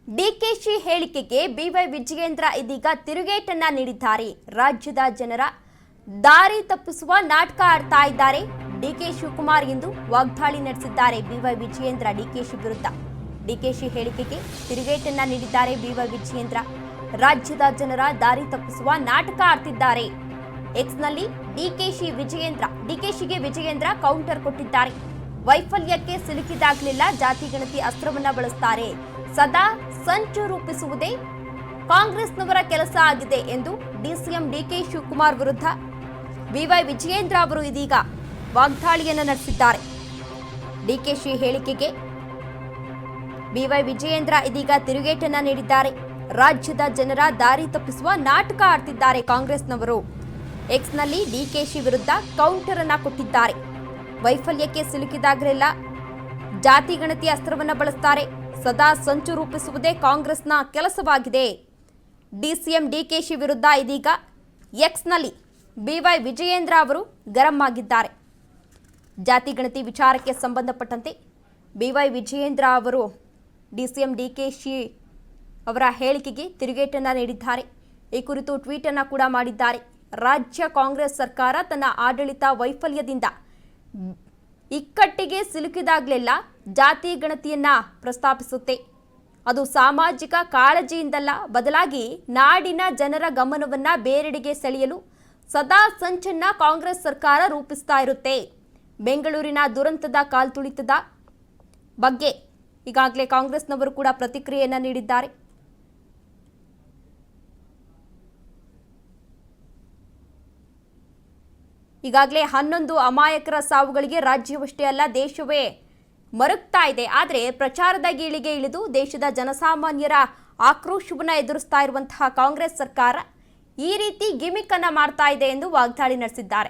ಡಿಕೆಶಿ ಹೇಳಿಕೆಗೆ ಬಿವೈ ವಿಜಯೇಂದ್ರ ಇದೀಗ ತಿರುಗೇಟನ್ನ ನೀಡಿದ್ದಾರೆ. ರಾಜ್ಯದ ಜನರ ದಾರಿ ತಪ್ಪಿಸುವ ನಾಟಕ ಆಡ್ತಾ ಇದ್ದಾರೆ. ಡಿಕೆ ಶಿವಕುಮಾರ್ ಎಂದು ವಾಗ್ದಾಳಿ ನಡೆಸಿದ್ದಾರೆ ಬಿವೈ ವಿಜಯೇಂದ್ರ ಡಿಕೆಶಿ ವಿರುದ್ಧ. ಡಿಕೆಶಿ ಹೇಳಿಕೆಗೆ ತಿರುಗೇಟನ್ನ ನೀಡಿದ್ದಾರೆ ಬಿವೈ ವಿಜಯೇಂದ್ರ. ರಾಜ್ಯದ ಜನರ ದಾರಿ ತಪ್ಪಿಸುವ ನಾಟಕ ಆಡ್ತಿದ್ದಾರೆ. ಎಕ್ಸ್ನಲ್ಲಿ ಡಿಕೆಶಿಗೆ ವಿಜಯೇಂದ್ರ ಕೌಂಟರ್ ಕೊಟ್ಟಿದ್ದಾರೆ. ವೈಫಲ್ಯಕ್ಕೆ ಸಿಲುಕಿದಾಗಲೆಲ್ಲ ಜಾತಿ ಗಣತಿ ಅಸ್ತ್ರವನ್ನ ಬಳಸ್ತಾರೆ. ಸದಾ ಸಂಚು ರೂಪಿಸುವುದೇ ಕಾಂಗ್ರೆಸ್ನವರ ಕೆಲಸ ಆಗಿದೆ ಎಂದು ಡಿಸಿಎಂ ಡಿಕೆ ಶಿವಕುಮಾರ್ ವಿರುದ್ಧ ಬಿವೈ ವಿಜಯೇಂದ್ರ ಅವರು ಇದೀಗ ವಾಗ್ದಾಳಿಯನ್ನು ನಡೆಸಿದ್ದಾರೆ. ಡಿಕೆಶಿ ಹೇಳಿಕೆಗೆ ಬಿವೈ ವಿಜಯೇಂದ್ರ ಇದೀಗ ತಿರುಗೇಟನ್ನ ನೀಡಿದ್ದಾರೆ. ರಾಜ್ಯದ ಜನರ ದಾರಿ ತಪ್ಪಿಸುವ ನಾಟಕ ಆಡ್ತಿದ್ದಾರೆ ಕಾಂಗ್ರೆಸ್ನವರು. ಎಕ್ಸ್ನಲ್ಲಿ ಡಿಕೆಶಿ ವಿರುದ್ಧ ಕೌಂಟರ್ ಅನ್ನ ಕೊಟ್ಟಿದ್ದಾರೆ. ವೈಫಲ್ಯಕ್ಕೆ ಸಿಲುಕಿದಾಗಲೆಲ್ಲ ಜಾತಿ ಗಣತಿ ಅಸ್ತ್ರವನ್ನ ಬಳಸ್ತಾರೆ. ಸದಾ ಸಂಚು ರೂಪಿಸುವುದೇ ಕಾಂಗ್ರೆಸ್ನ ಕೆಲಸವಾಗಿದೆ. ಡಿಸಿಎಂ ಡಿಕೆಶಿ ವಿರುದ್ಧ ಇದೀಗ ಎಕ್ಸ್ನಲ್ಲಿ ಬಿವೈ ವಿಜಯೇಂದ್ರ ಅವರು ಗರಂ ಆಗಿದ್ದಾರೆ. ಜಾತಿ ಗಣತಿ ವಿಚಾರಕ್ಕೆ ಸಂಬಂಧಪಟ್ಟಂತೆ ಬಿವೈ ವಿಜಯೇಂದ್ರ ಅವರು ಡಿಸಿಎಂ ಡಿಕೆಶಿ ಅವರ ಹೇಳಿಕೆಗೆ ತಿರುಗೇಟನ್ನ ನೀಡಿದ್ದಾರೆ. ಈ ಕುರಿತು ಟ್ವೀಟ್ ಅನ್ನ ಕೂಡ ಮಾಡಿದ್ದಾರೆ. ರಾಜ್ಯ ಕಾಂಗ್ರೆಸ್ ಸರ್ಕಾರ ತನ್ನ ಆಡಳಿತ ವೈಫಲ್ಯದಿಂದ ಇಕ್ಕಟ್ಟಿಗೆ ಸಿಲುಕಿದಾಗಲೆಲ್ಲ ಜಾತಿ ಗಣತಿಯನ್ನ ಪ್ರಸ್ತಾಪಿಸುತ್ತೆ. ಅದು ಸಾಮಾಜಿಕ ಕಾಳಜಿಯಿಂದಲ್ಲ, ಬದಲಾಗಿ ನಾಡಿನ ಜನರ ಗಮನವನ್ನ ಬೇರೆಡೆಗೆ ಸೆಳೆಯಲು ಸದಾ ಸಂಚನ್ನ ಕಾಂಗ್ರೆಸ್ ಸರ್ಕಾರ ರೂಪಿಸ್ತಾ ಇರುತ್ತೆ. ಬೆಂಗಳೂರಿನ ದುರಂತದ ಕಾಲ್ತುಳಿತದ ಬಗ್ಗೆ ಈಗಾಗಲೇ ಕಾಂಗ್ರೆಸ್ನವರು ಕೂಡ ಪ್ರತಿಕ್ರಿಯೆಯನ್ನ ನೀಡಿದ್ದಾರೆ. ಈಗಾಗಲೇ 11 ಅಮಾಯಕರ ಸಾವುಗಳಿಗೆ ರಾಜ್ಯವಷ್ಟೇ ಅಲ್ಲ ದೇಶವೇ ಮರುಗ್ತಾ ಇದೆ. ಆದರೆ ಪ್ರಚಾರದ ಗೀಳಿಗೆ ಇಳಿದು ದೇಶದ ಜನಸಾಮಾನ್ಯರ ಆಕ್ರೋಶವನ್ನು ಎದುರಿಸ್ತಾ ಇರುವಂತಹ ಕಾಂಗ್ರೆಸ್ ಸರ್ಕಾರ ಈ ರೀತಿ ಗಿಮಿಕ್ ಅನ್ನ ಮಾಡ್ತಾ ಇದೆ ಎಂದು ವಾಗ್ದಾಳಿ ನಡೆಸಿದ್ದಾರೆ.